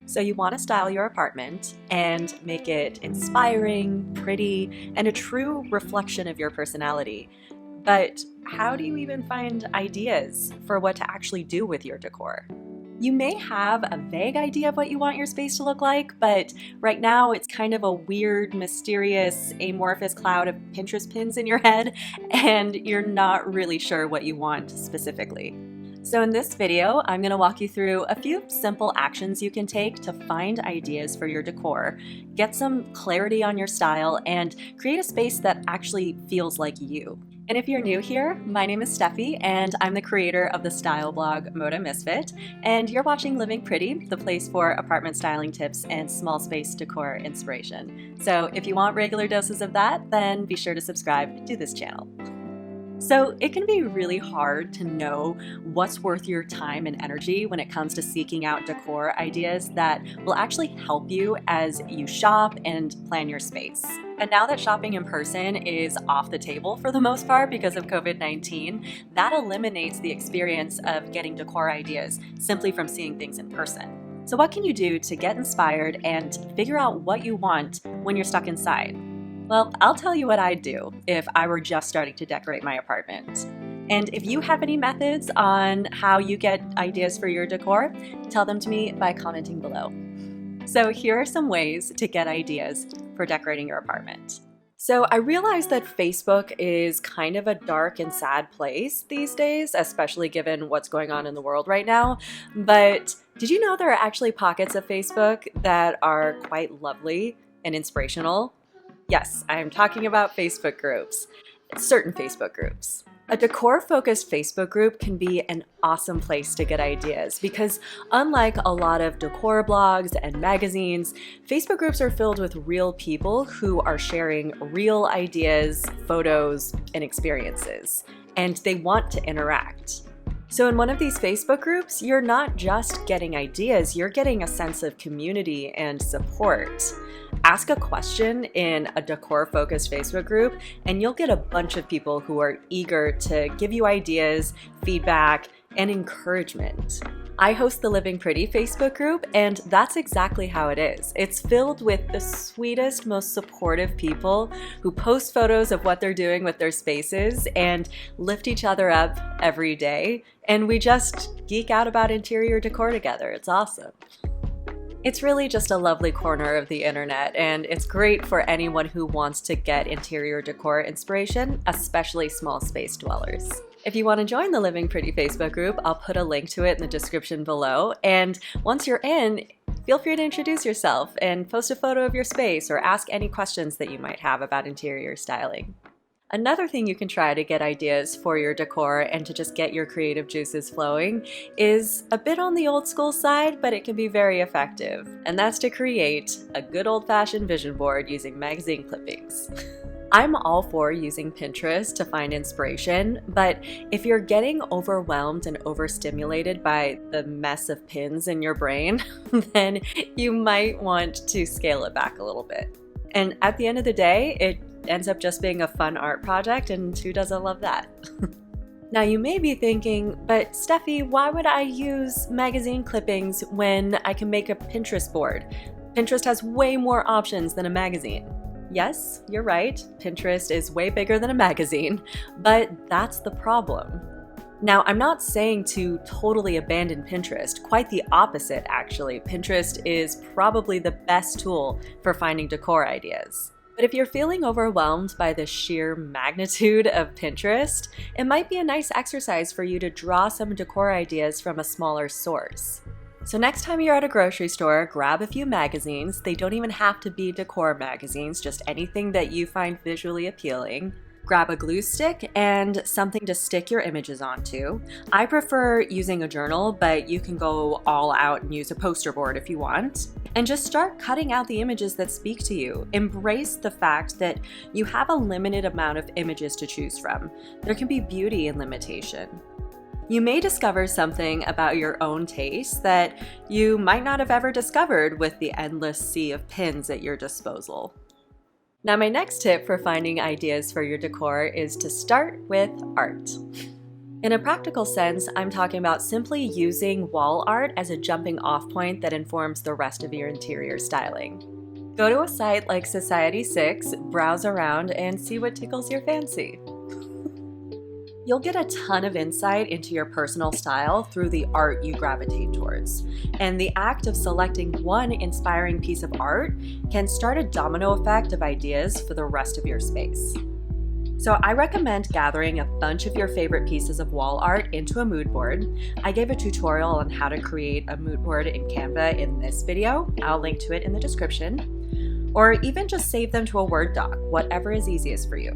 So you want to style your apartment and make it inspiring, pretty, and a true reflection of your personality. But how do you even find ideas for what to actually do with your decor? You may have a vague idea of what you want your space to look like, but right now it's kind of a weird, mysterious, amorphous cloud of Pinterest pins in your head, and you're not really sure what you want specifically. So in this video, I'm going to walk you through a few simple actions you can take to find ideas for your decor, get some clarity on your style, and create a space that actually feels like you. And if you're new here, my name is Steffi, and I'm the creator of the style blog Moda Misfit, and you're watching Living Pretty, the place for apartment styling tips and small space decor inspiration. So if you want regular doses of that, then be sure to subscribe to this channel. So it can be really hard to know what's worth your time and energy when it comes to seeking out decor ideas that will actually help you as you shop and plan your space. And now that shopping in person is off the table for the most part because of COVID-19, that eliminates the experience of getting decor ideas simply from seeing things in person. So what can you do to get inspired and figure out what you want when you're stuck inside? Well, I'll tell you what I'd do if I were just starting to decorate my apartment. And if you have any methods on how you get ideas for your decor, tell them to me by commenting below. So here are some ways to get ideas for decorating your apartment. So I realize that Facebook is kind of a dark and sad place these days, especially given what's going on in the world right now. But did you know there are actually pockets of Facebook that are quite lovely and inspirational? Yes, I am talking about Facebook groups, certain Facebook groups. A decor-focused Facebook group can be an awesome place to get ideas because unlike a lot of decor blogs and magazines, Facebook groups are filled with real people who are sharing real ideas, photos, and experiences, and they want to interact. So in one of these Facebook groups, you're not just getting ideas, you're getting a sense of community and support. Ask a question in a decor-focused Facebook group, and you'll get a bunch of people who are eager to give you ideas, feedback, and encouragement. I host the Living Pretty Facebook group, and that's exactly how it is. It's filled with the sweetest, most supportive people who post photos of what they're doing with their spaces and lift each other up every day. And we just geek out about interior decor together. It's awesome. It's really just a lovely corner of the internet, and it's great for anyone who wants to get interior decor inspiration, especially small space dwellers. If you want to join the Living Pretty Facebook group, I'll put a link to it in the description below. And once you're in, feel free to introduce yourself and post a photo of your space or ask any questions that you might have about interior styling. Another thing you can try to get ideas for your decor and to just get your creative juices flowing is a bit on the old school side, but it can be very effective. And that's to create a good old-fashioned vision board using magazine clippings. I'm all for using Pinterest to find inspiration, but if you're getting overwhelmed and overstimulated by the mess of pins in your brain, then you might want to scale it back a little bit. And at the end of the day, it ends up just being a fun art project, and who doesn't love that? Now you may be thinking, but Steffi, why would I use magazine clippings when I can make a Pinterest board? Pinterest has way more options than a magazine. Yes, you're right, Pinterest is way bigger than a magazine, but that's the problem. Now, I'm not saying to totally abandon Pinterest, quite the opposite actually. Pinterest is probably the best tool for finding decor ideas. But if you're feeling overwhelmed by the sheer magnitude of Pinterest, it might be a nice exercise for you to draw some decor ideas from a smaller source. So next time you're at a grocery store, grab a few magazines. They don't even have to be decor magazines, just anything that you find visually appealing. Grab a glue stick and something to stick your images onto. I prefer using a journal, but you can go all out and use a poster board if you want. And just start cutting out the images that speak to you. Embrace the fact that you have a limited amount of images to choose from. There can be beauty in limitation. You may discover something about your own taste that you might not have ever discovered with the endless sea of pins at your disposal. Now, my next tip for finding ideas for your decor is to start with art. In a practical sense, I'm talking about simply using wall art as a jumping off point that informs the rest of your interior styling. Go to a site like Society6, browse around, and see what tickles your fancy. You'll get a ton of insight into your personal style through the art you gravitate towards. And the act of selecting one inspiring piece of art can start a domino effect of ideas for the rest of your space. So I recommend gathering a bunch of your favorite pieces of wall art into a mood board. I gave a tutorial on how to create a mood board in Canva in this video. I'll link to it in the description. Or even just save them to a Word doc, whatever is easiest for you.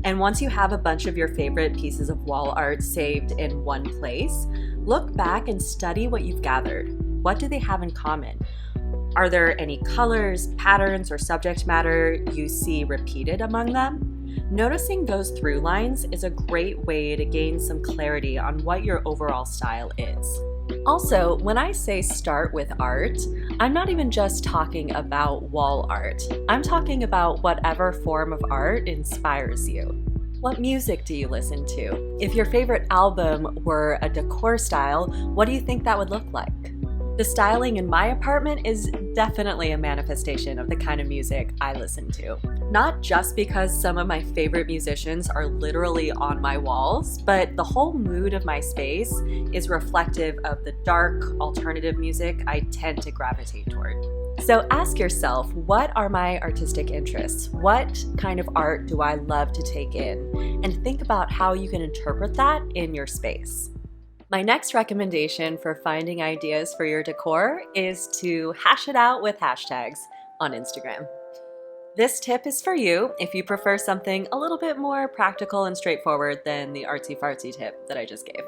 And once you have a bunch of your favorite pieces of wall art saved in one place, look back and study what you've gathered. What do they have in common? Are there any colors, patterns, or subject matter you see repeated among them? Noticing those through lines is a great way to gain some clarity on what your overall style is. Also, when I say start with art, I'm not even just talking about wall art. I'm talking about whatever form of art inspires you. What music do you listen to? If your favorite album were a decor style, what do you think that would look like? The styling in my apartment is definitely a manifestation of the kind of music I listen to. Not just because some of my favorite musicians are literally on my walls, but the whole mood of my space is reflective of the dark, alternative music I tend to gravitate toward. So ask yourself, what are my artistic interests? What kind of art do I love to take in? And think about how you can interpret that in your space. My next recommendation for finding ideas for your decor is to hash it out with hashtags on Instagram. This tip is for you if you prefer something a little bit more practical and straightforward than the artsy-fartsy tip that I just gave.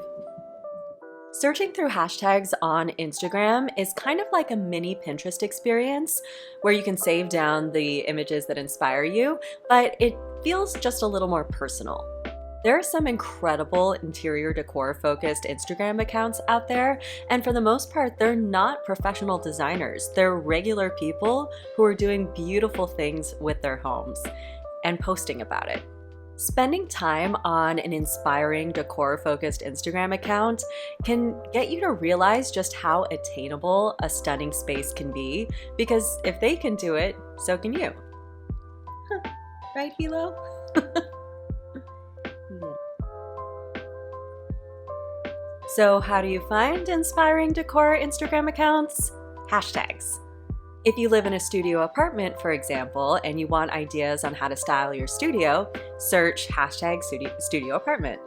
Searching through hashtags on Instagram is kind of like a mini Pinterest experience where you can save down the images that inspire you, but it feels just a little more personal. There are some incredible interior decor focused Instagram accounts out there, and for the most part, they're not professional designers. They're regular people who are doing beautiful things with their homes and posting about it. Spending time on an inspiring decor focused Instagram account can get you to realize just how attainable a stunning space can be, because if they can do it, so can you. Right, Hilo? So how do you find inspiring decor Instagram accounts? Hashtags. If you live in a studio apartment, for example, and you want ideas on how to style your studio, search hashtag studio apartment.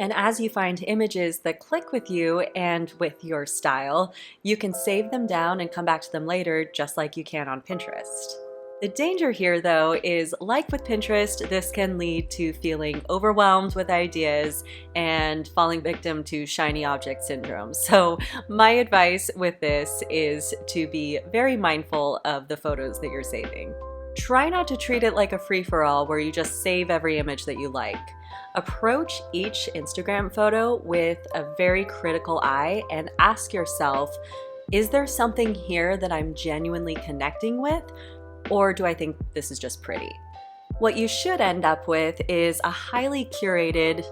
And as you find images that click with you and with your style, you can save them down and come back to them later, just like you can on Pinterest. The danger here, though, is like with Pinterest, this can lead to feeling overwhelmed with ideas and falling victim to shiny object syndrome. So my advice with this is to be very mindful of the photos that you're saving. Try not to treat it like a free-for-all where you just save every image that you like. Approach each Instagram photo with a very critical eye and ask yourself, is there something here that I'm genuinely connecting with? Or do I think this is just pretty? What you should end up with is a highly curated,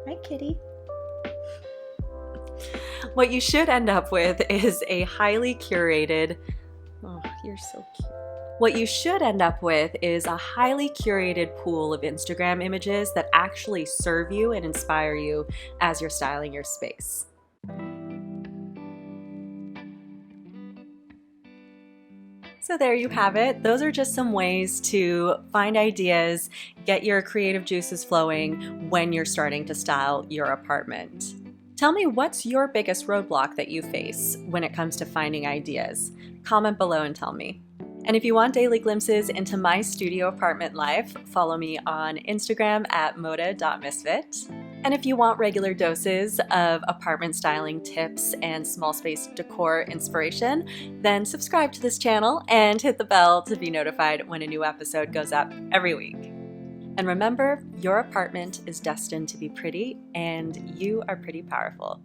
hi kitty. What you should end up with is a highly curated, oh, you're so cute. What you should end up with is a highly curated pool of Instagram images that actually serve you and inspire you as you're styling your space. So there you have it. Those are just some ways to find ideas, get your creative juices flowing when you're starting to style your apartment. Tell me, what's your biggest roadblock that you face when it comes to finding ideas? Comment below and tell me. And if you want daily glimpses into my studio apartment life, follow me on Instagram at moda.misfit. And if you want regular doses of apartment styling tips and small space decor inspiration, then subscribe to this channel and hit the bell to be notified when a new episode goes up every week. And remember, your apartment is destined to be pretty, and you are pretty powerful.